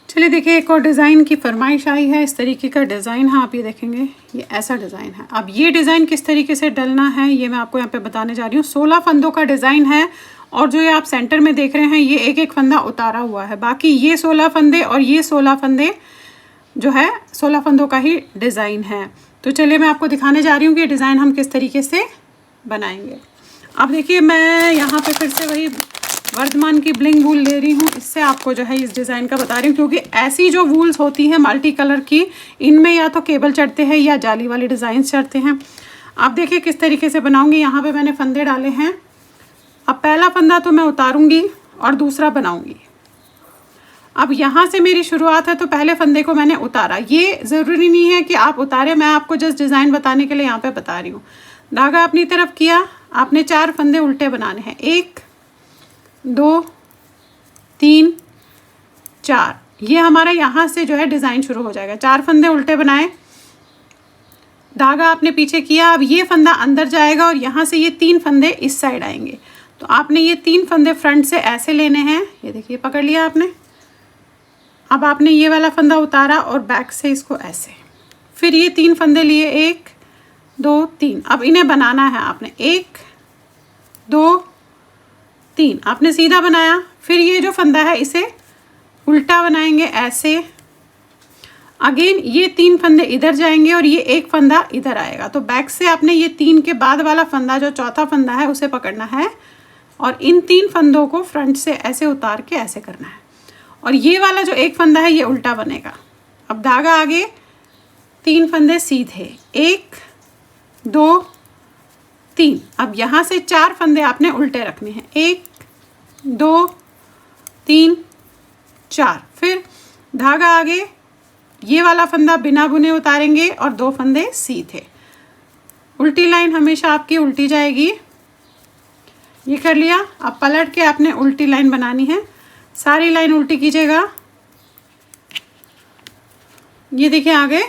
चलिए देखिए, एक और डिज़ाइन की फरमाइश आई है। इस तरीके का डिज़ाइन है, आप ये देखेंगे, ये ऐसा डिज़ाइन है। अब ये डिज़ाइन किस तरीके से डलना है ये मैं आपको यहाँ पे बताने जा रही हूँ। 16 फंदों का डिज़ाइन है और जो ये आप सेंटर में देख रहे हैं ये एक एक फंदा उतारा हुआ है। बाकी ये 16 फंदे और ये 16 फंदे जो है 16 फंदों का ही डिज़ाइन है। तो चलिए मैं आपको दिखाने जा रही हूँ कि ये डिज़ाइन हम किस तरीके से बनाएंगे। अब देखिए, मैं यहाँ पे फिर से वही वर्धमान की ब्लिंग वूल ले रही हूँ। इससे आपको जो है इस डिज़ाइन का बता रही हूँ, क्योंकि ऐसी जो वूल्स होती हैं मल्टी कलर की, इनमें या तो केबल चढ़ते हैं या जाली वाले डिज़ाइन चढ़ते हैं। आप देखिए किस तरीके से बनाऊँगी। यहाँ पे मैंने फंदे डाले हैं। अब पहला फंदा तो मैं उतारूँगी और दूसरा बनाऊँगी। अब यहाँ से मेरी शुरुआत है, तो पहले फंदे को मैंने उतारा। ये ज़रूरी नहीं है कि आप उतारे, मैं आपको जस्ट डिज़ाइन बताने के लिए यहाँ पे बता रही हूँ। धागा अपनी तरफ किया, आपने 4 फंदे उल्टे बनाने हैं। 1 2 3 4, ये हमारा यहाँ से जो है डिज़ाइन शुरू हो जाएगा। 4 फंदे उल्टे बनाए, धागा आपने पीछे किया। अब ये फंदा अंदर जाएगा और यहाँ से ये 3 फंदे इस साइड आएंगे। तो आपने ये 3 फंदे फ्रंट से ऐसे लेने हैं। ये देखिए, पकड़ लिया आपने। अब आपने ये वाला फंदा उतारा और बैक से इसको ऐसे, फिर ये 3 फंदे लिए, 1 2 3। अब इन्हें बनाना है आपने। 1 2 3 आपने सीधा बनाया। फिर ये जो फंदा है इसे उल्टा बनाएंगे ऐसे। अगेन ये 3 फंदे इधर जाएंगे और ये एक फंदा इधर आएगा। तो बैक से आपने ये 3 के बाद वाला फंदा, जो चौथा फंदा है, उसे पकड़ना है और इन 3 फंदों को फ्रंट से ऐसे उतार के ऐसे करना है। और ये वाला जो एक फंदा है ये उल्टा बनेगा। अब धागा आगे, 3 फंदे सीधे, 1 2 3। अब यहाँ से 4 फंदे आपने उल्टे रखने हैं। 1 2 3 4। फिर धागा आगे, ये वाला फंदा बिना बुने उतारेंगे और 2 फंदे सीधे। उल्टी लाइन हमेशा आपकी उल्टी जाएगी। ये कर लिया। अब पलट के आपने उल्टी लाइन बनानी है। सारी लाइन उल्टी कीजिएगा। ये देखिए आगे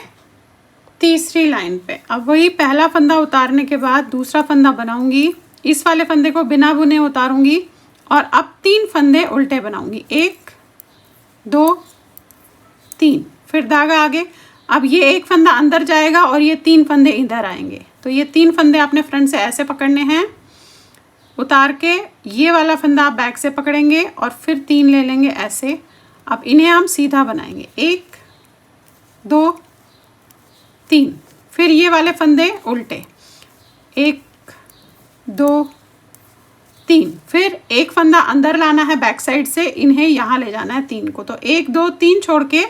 तीसरी लाइन पे। अब वही पहला फंदा उतारने के बाद दूसरा फंदा बनाऊंगी। इस वाले फंदे को बिना बुने उतारूंगी और अब 3 फंदे उल्टे बनाऊंगी। 1 2 3। फिर धागा आगे। अब ये एक फंदा अंदर जाएगा और ये 3 फंदे इधर आएंगे। तो ये 3 फंदे आपने फ्रंट से ऐसे पकड़ने हैं, उतार के ये वाला फंदा आप बैक से पकड़ेंगे और फिर 3 ले लेंगे ऐसे। अब इन्हें हम सीधा बनाएंगे। 1 2 3। फिर ये वाले फंदे उल्टे, 1 2 3। फिर एक फंदा अंदर लाना है बैक साइड से, इन्हें यहाँ ले जाना है 3 को। तो 1 2 3 छोड़ के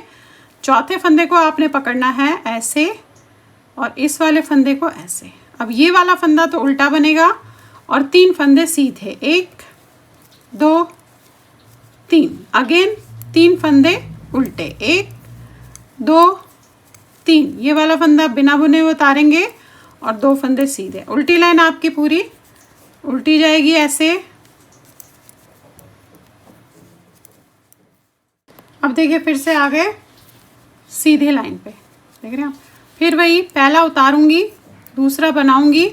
चौथे फंदे को आपने पकड़ना है ऐसे और इस वाले फंदे को ऐसे। अब ये वाला फंदा तो उल्टा बनेगा और 3 फंदे सीधे, 1 2 3। अगेन 3 फंदे उल्टे, 1 2 3। ये वाला फंदा बिना बुने हुए उतारेंगे और 2 फंदे सीधे। उल्टी लाइन आपकी पूरी उल्टी जाएगी ऐसे। अब देखिए फिर से आ गए सीधी लाइन पे, देख रहे हैं आप। फिर वही पहला उतारूंगी, दूसरा बनाऊंगी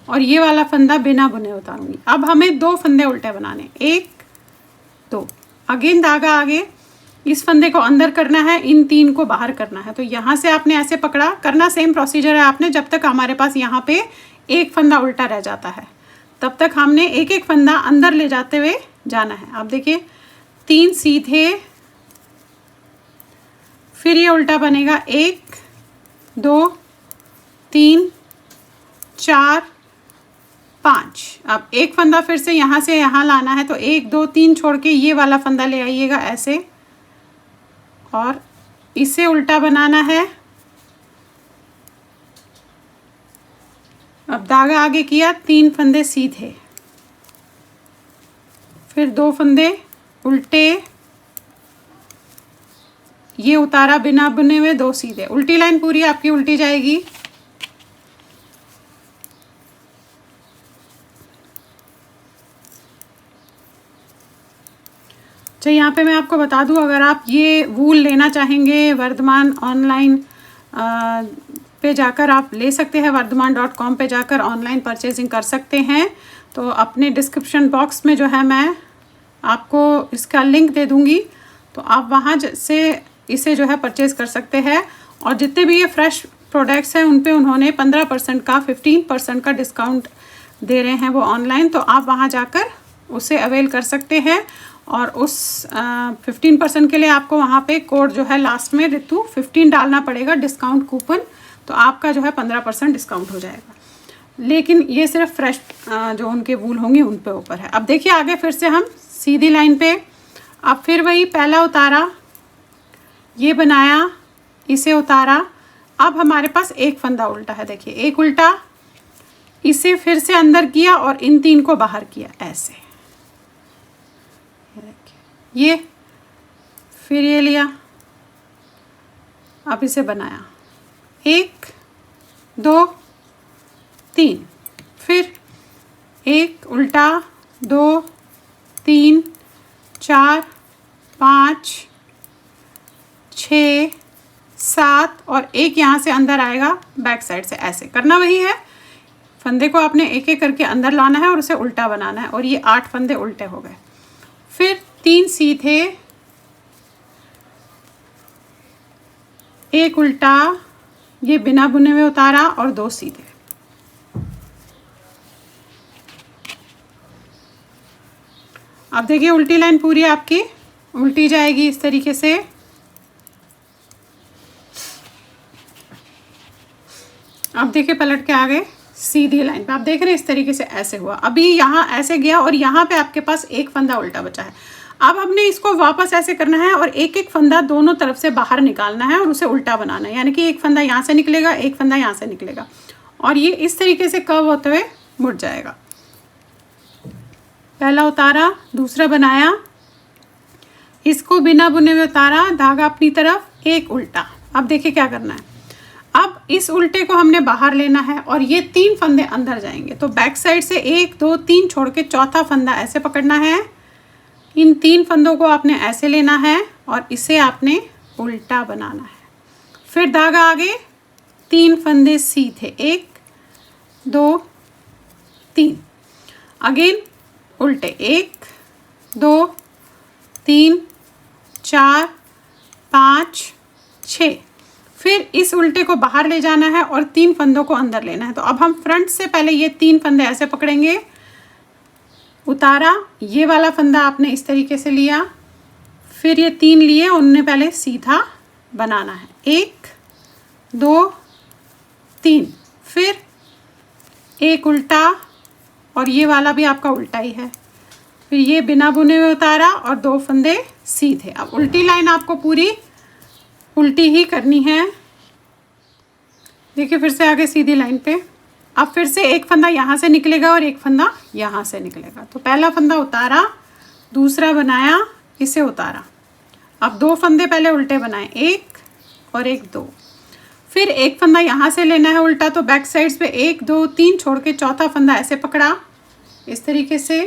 और ये वाला फंदा बिना बुने उतारूंगी। अब हमें 2 फंदे उल्टे बनाने, 1 2। अगेन धागा आगे, इस फंदे को अंदर करना है, इन 3 को बाहर करना है। तो यहाँ से आपने ऐसे पकड़ा, करना सेम प्रोसीजर है आपने, जब तक हमारे पास यहाँ पे एक फंदा उल्टा रह जाता है तब तक हमने एक एक फंदा अंदर ले जाते हुए जाना है। आप देखिए 3 सीधे, फिर ये उल्टा बनेगा, 1 2 3 4 5। अब एक फंदा फिर से यहाँ से यहाँ लाना है। तो 1 2 3 छोड़ के ये वाला फंदा ले आइएगा ऐसे और इसे उल्टा बनाना है। अब धागा आगे किया, 3 फंदे सीधे, फिर 2 फंदे उल्टे, ये उतारा बिना बुने हुए, 2 सीधे। उल्टी लाइन पूरी आपकी उल्टी जाएगी। अच्छा, यहाँ पे मैं आपको बता दूँ, अगर आप ये वूल लेना चाहेंगे वर्धमान ऑनलाइन पे जाकर आप ले सकते हैं। वर्धमान.com पे जाकर ऑनलाइन परचेजिंग कर सकते हैं। तो अपने डिस्क्रिप्शन बॉक्स में जो है मैं आपको इसका लिंक दे दूँगी, तो आप वहाँ से इसे जो है परचेज़ कर सकते हैं। और जितने भी ये फ्रेश प्रोडक्ट्स हैं उन पे उन्होंने 15% का 15% का डिस्काउंट दे रहे हैं वो ऑनलाइन, तो आप वहाँ जाकर उसे अवेल कर सकते हैं। और उस 15% के लिए आपको वहाँ पे कोड जो है लास्ट में ऋतु 15 डालना पड़ेगा, डिस्काउंट कूपन, तो आपका जो है 15% डिस्काउंट हो जाएगा। लेकिन ये सिर्फ फ्रेश जो उनके वूल होंगे उन पे ऊपर है। अब देखिए आगे फिर से हम सीधी लाइन पे, अब फिर वही पहला उतारा, ये बनाया, इसे उतारा, अब हमारे पास एक फंदा उल्टा है। देखिए एक उल्टा, इसे फिर से अंदर किया और इन 3 को बाहर किया ऐसे, ये फिर ये लिया, अब इसे बनाया 1 2 3, फिर एक उल्टा, 2 3 4 5 6 7 और एक यहाँ से अंदर आएगा बैक साइड से, ऐसे करना वही है। फंदे को आपने एक एक करके अंदर लाना है और उसे उल्टा बनाना है, और ये 8 फंदे उल्टे हो गए। फिर 3 सीधे, एक उल्टा, ये बिना बुने हुए उतारा और 2 सीधे। अब देखिए उल्टी लाइन पूरी आपकी उल्टी जाएगी इस तरीके से। अब देखिए पलट के आगे सीधी लाइन पे आप देख रहे हैं इस तरीके से ऐसे हुआ। अभी यहाँ ऐसे गया और यहाँ पे आपके पास एक फंदा उल्टा बचा है। अब हमने इसको वापस ऐसे करना है और एक एक फंदा दोनों तरफ से बाहर निकालना है और उसे उल्टा बनाना है, यानी कि एक फंदा यहाँ से निकलेगा, एक फंदा यहाँ से निकलेगा और ये इस तरीके से कर्व होते हुए मुड़ जाएगा। पहला उतारा, दूसरा बनाया, इसको बिना बुने हुए उतारा, धागा अपनी तरफ, एक उल्टा। अब देखिए क्या करना है, अब इस उल्टे को हमने बाहर लेना है और ये 3 फंदे अंदर जाएंगे, तो बैक साइड से 1 2 3 छोड़ के चौथा फंदा ऐसे पकड़ना है। इन 3 फंदों को आपने ऐसे लेना है और इसे आपने उल्टा बनाना है। फिर धागा आगे, 3 फंदे सीधे, 1 2 3, अगेन उल्टे, 1 2 3 4 5 6। फिर इस उल्टे को बाहर ले जाना है और 3 फंदों को अंदर लेना है। तो अब हम फ्रंट से पहले ये 3 फंदे ऐसे पकड़ेंगे, उतारा, ये वाला फंदा आपने इस तरीके से लिया, फिर ये 3 लिए, उन्हें पहले सीधा बनाना है, 1 2 3, फिर एक उल्टा और ये वाला भी आपका उल्टा ही है, फिर ये बिना बुने हुए उतारा और 2 फंदे सीधे। अब उल्टी लाइन आपको पूरी उल्टी ही करनी है। देखिए फिर से आगे सीधी लाइन पे, अब फिर से एक फंदा यहाँ से निकलेगा और एक फंदा यहाँ से निकलेगा। तो पहला फंदा उतारा, दूसरा बनाया, इसे उतारा, अब 2 फंदे पहले उल्टे बनाए, 1 और 1 2, फिर एक फंदा यहाँ से लेना है उल्टा, तो बैक साइड्स पे 1 2 3 छोड़ के चौथा फंदा ऐसे पकड़ा इस तरीके से।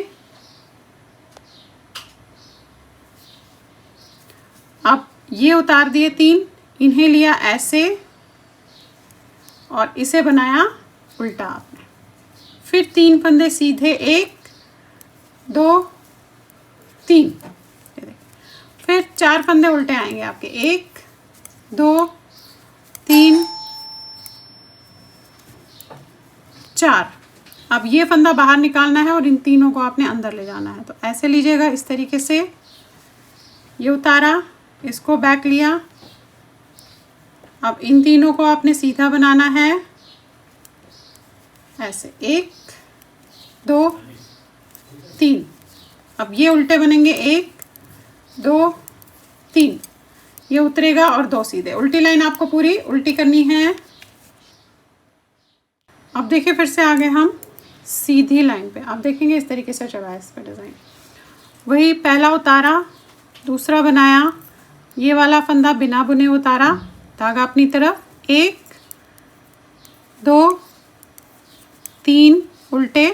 अब ये उतार दिए 3, इन्हें लिया ऐसे और इसे बनाया उल्टा आपने, फिर 3 फंदे सीधे, 1 2 3, फिर 4 फंदे उल्टे आएंगे आपके, 1 2 3 4। अब ये फंदा बाहर निकालना है और इन तीनों को आपने अंदर ले जाना है, तो ऐसे लीजिएगा इस तरीके से। ये उतारा, इसको बैक लिया, अब इन तीनों को आपने सीधा बनाना है ऐसे, 1 2 3। अब ये उल्टे बनेंगे, 1 2 3, ये उतरेगा और 2 सीधे। उल्टी लाइन आपको पूरी उल्टी करनी है। अब देखिए फिर से आगे हम सीधी लाइन पे, आप देखेंगे इस तरीके से चढ़ा है इस पर डिज़ाइन। वही पहला उतारा, दूसरा बनाया, ये वाला फंदा बिना बुने उतारा, धागा अपनी तरफ, 1 2 3 उल्टे,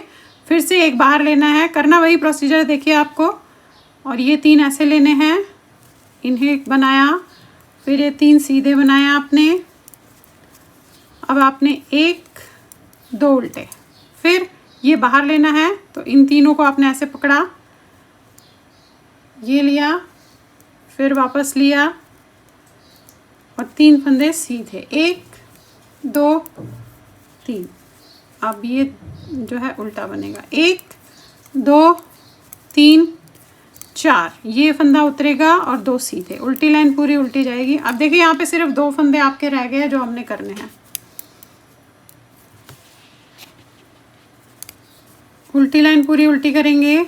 फिर से एक बाहर लेना है, करना वही प्रोसीजर देखिए आपको, और ये 3 ऐसे लेने हैं, इन्हें बनाया, फिर ये 3 सीधे बनाया आपने। अब आपने 1 2 उल्टे, फिर ये बाहर लेना है, तो इन तीनों को आपने ऐसे पकड़ा, ये लिया, फिर वापस लिया, और 3 फंदे सीधे, 1 2 3। अब ये जो है उल्टा बनेगा, 1 2 3 4, ये फंदा उतरेगा और 2 सीधे, उल्टी लाइन पूरी उल्टी जाएगी। अब देखिए यहाँ पे सिर्फ 2 फंदे आपके रह गए हैं जो हमने करने हैं। उल्टी लाइन पूरी उल्टी करेंगे।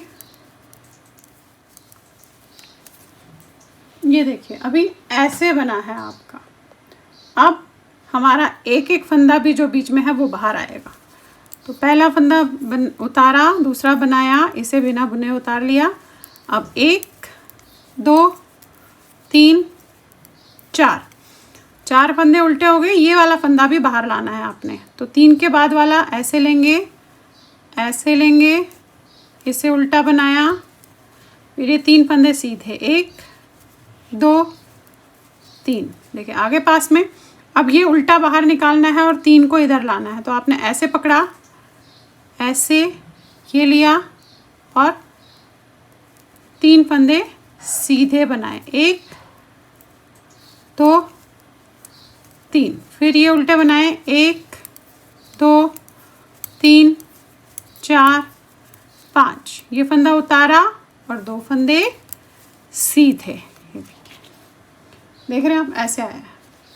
ये देखिए अभी ऐसे बना है आपका। अब हमारा एक एक फंदा भी जो बीच में है वो बाहर आएगा। तो पहला फंदा उतारा, दूसरा बनाया, इसे बिना बुने उतार लिया। अब 1 2 3 4 फंदे उल्टे हो गए। ये वाला फंदा भी बाहर लाना है आपने। तो 3 के बाद वाला ऐसे लेंगे, ऐसे लेंगे, इसे उल्टा बनाया, फिर ये 3 फंदे सीधे, 1 2 3, देखिए आगे पास में। अब ये उल्टा बाहर निकालना है और 3 को इधर लाना है। तो आपने ऐसे पकड़ा, ऐसे ये लिया और 3 फंदे सीधे बनाए, 1 2 3, फिर ये उल्टे बनाए, 1 2 3 4 5, ये फंदा उतारा और 2 फंदे सीधे, देख रहे हैं आप, ऐसे आया।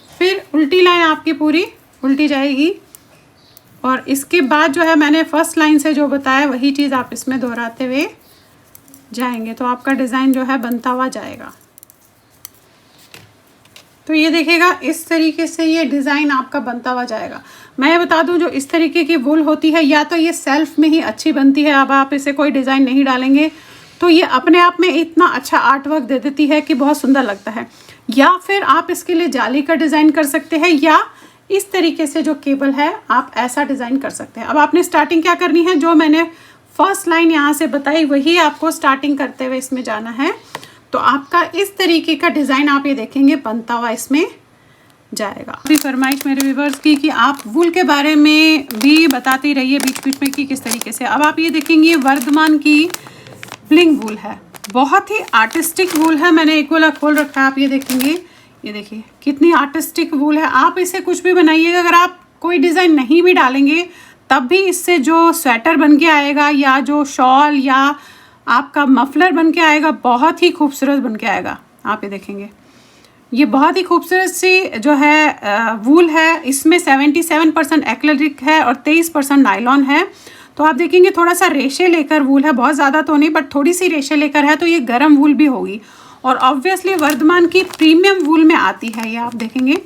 फिर उल्टी लाइन आपकी पूरी उल्टी जाएगी और इसके बाद जो है मैंने फर्स्ट लाइन से जो बताया वही चीज़ आप इसमें दोहराते हुए जाएंगे। तो आपका डिज़ाइन जो है बनता हुआ जाएगा। तो ये देखिएगा इस तरीके से ये डिज़ाइन आपका बनता हुआ जाएगा। मैं ये बता दूं जो इस तरीके की वूल होती है या तो ये सेल्फ में ही अच्छी बनती है, अब आप इसे कोई डिज़ाइन नहीं डालेंगे तो ये अपने आप में इतना अच्छा आर्ट वर्क दे देती है कि बहुत सुंदर लगता है। या फिर आप इसके लिए जाली का डिज़ाइन कर सकते हैं या इस तरीके से जो केबल है आप ऐसा डिज़ाइन कर सकते हैं। अब आपने स्टार्टिंग क्या करनी है, जो मैंने फर्स्ट लाइन यहाँ से बताई वही आपको स्टार्टिंग करते हुए इसमें जाना है। तो आपका इस तरीके का डिज़ाइन आप ये देखेंगे बनता हुआ इसमें जाएगा। अभी फरमाइश मेरे व्यूअर्स की कि आप वूल के बारे में भी बताती रहिए बीच बीच में कि किस तरीके से। अब आप ये देखेंगे वर्धमान की ब्लिंग वूल है, बहुत ही आर्टिस्टिक वूल है। मैंने एक वाला खोल रखा है, आप ये देखेंगे, ये देखिए कितनी आर्टिस्टिक वूल है। आप इसे कुछ भी बनाइएगा, अगर आप कोई डिज़ाइन नहीं भी डालेंगे तब भी इससे जो स्वेटर बन के आएगा या जो शॉल या आपका मफलर बन के आएगा बहुत ही खूबसूरत बन के आएगा। आप ये देखेंगे ये बहुत ही खूबसूरत सी जो है वूल है। इसमें 77% एक्रेलिक है और 23% नायलॉन है। तो आप देखेंगे थोड़ा सा रेशे लेकर वूल है, बहुत ज़्यादा तो नहीं बट थोड़ी सी रेशे लेकर है, तो ये गर्म वूल भी होगी। और ऑब्वियसली वर्धमान की प्रीमियम वूल में आती है, ये आप देखेंगे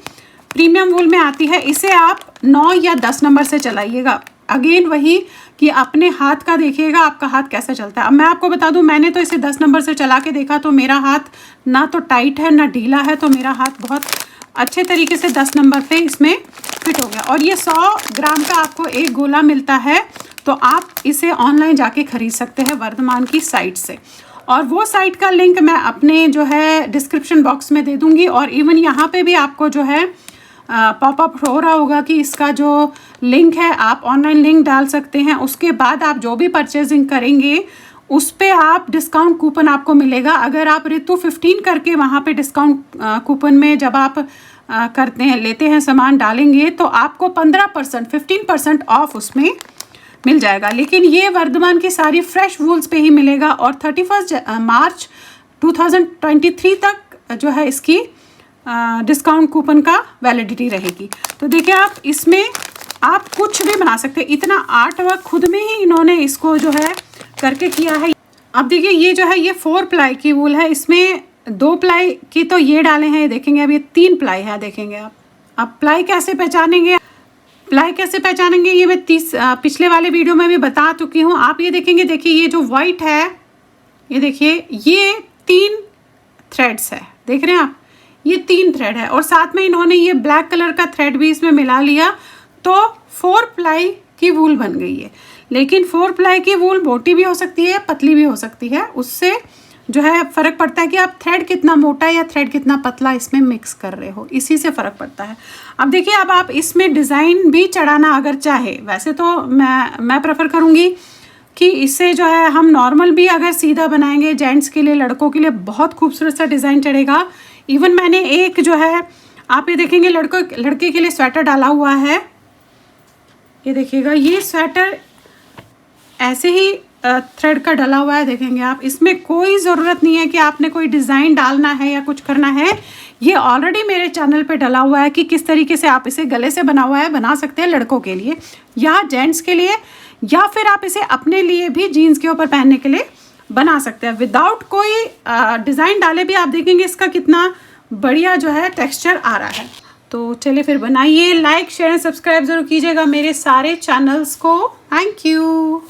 प्रीमियम वूल में आती है। इसे आप 9 या 10 नंबर से चलाइएगा। अगेन वही कि अपने हाथ का देखिएगा आपका हाथ कैसा चलता है। अब मैं आपको बता दूं मैंने तो इसे 10 नंबर से चला के देखा तो मेरा हाथ ना तो टाइट है ना ढीला है, तो मेरा हाथ बहुत अच्छे तरीके से 10 नंबर पे इसमें फिट हो गया। और ये 100 ग्राम का आपको एक गोला मिलता है, तो आप इसे ऑनलाइन जाके खरीद सकते हैं वर्धमान की साइट से। और वो साइट का लिंक मैं अपने जो है डिस्क्रिप्शन बॉक्स में दे दूँगी। और इवन यहाँ पे भी आपको जो है पॉपअप हो रहा होगा कि इसका जो लिंक है आप ऑनलाइन लिंक डाल सकते हैं। उसके बाद आप जो भी परचेजिंग करेंगे उस पे आप डिस्काउंट कूपन आपको मिलेगा। अगर आप ऋतु 15 करके वहाँ पे डिस्काउंट कूपन में जब आप करते हैं, लेते हैं सामान डालेंगे, तो आपको 15% 15% ऑफ उसमें मिल जाएगा। लेकिन ये वर्धमान की सारी फ्रेश वूल्स पे ही मिलेगा और 31 मार्च 2023 तक जो है इसकी डिस्काउंट कूपन का वैलिडिटी रहेगी। तो देखिए आप इसमें आप कुछ भी बना सकते हैं, इतना आर्ट वर्क खुद में ही इन्होंने इसको जो है करके किया है। अब देखिए ये जो है ये 4 प्लाई की वूल है, इसमें 2 प्लाई की तो ये डाले हैं, देखेंगे अब ये 3 प्लाई है, देखेंगे आप। अब प्लाई कैसे पहचानेंगे, प्लाई कैसे पहचानेंगे ये मैं पिछले वाले वीडियो में भी बता चुकी हूँ। आप ये देखेंगे, देखिए ये जो वाइट है ये देखिए ये 3 थ्रेड्स है, देख रहे हैं आप, ये 3 थ्रेड है और साथ में इन्होंने ये ब्लैक कलर का थ्रेड भी इसमें मिला लिया, तो 4 प्लाई की वूल बन गई है। लेकिन 4 प्लाई की वूल मोटी भी हो सकती है, पतली भी हो सकती है, उससे जो है फ़र्क पड़ता है कि आप थ्रेड कितना मोटा या थ्रेड कितना पतला इसमें मिक्स कर रहे हो, इसी से फ़र्क पड़ता है। अब देखिए अब आप इसमें डिज़ाइन भी चढ़ाना अगर चाहे, वैसे तो मैं प्रेफर करूँगी कि इससे जो है हम नॉर्मल भी अगर सीधा बनाएंगे जेंट्स के लिए, लड़कों के लिए बहुत खूबसूरत सा डिज़ाइन चढ़ेगा। इवन मैंने एक जो है आप ये देखेंगे लड़के के लिए स्वेटर डाला हुआ है। ये देखिएगा, ये स्वेटर ऐसे ही थ्रेड का डला हुआ है, देखेंगे आप। इसमें कोई ज़रूरत नहीं है कि आपने कोई डिज़ाइन डालना है या कुछ करना है। ये ऑलरेडी मेरे चैनल पे डला हुआ है कि किस तरीके से आप इसे गले से बना हुआ है, बना सकते हैं लड़कों के लिए या जेंट्स के लिए, या फिर आप इसे अपने लिए भी जीन्स के ऊपर पहनने के लिए बना सकते हैं विदाउट कोई डिज़ाइन डाले भी। आप देखेंगे इसका कितना बढ़िया जो है टेक्स्चर आ रहा है। तो चलिए फिर बनाइए। लाइक शेयर एंड सब्सक्राइब ज़रूर कीजिएगा मेरे सारे चैनल्स को। Thank you.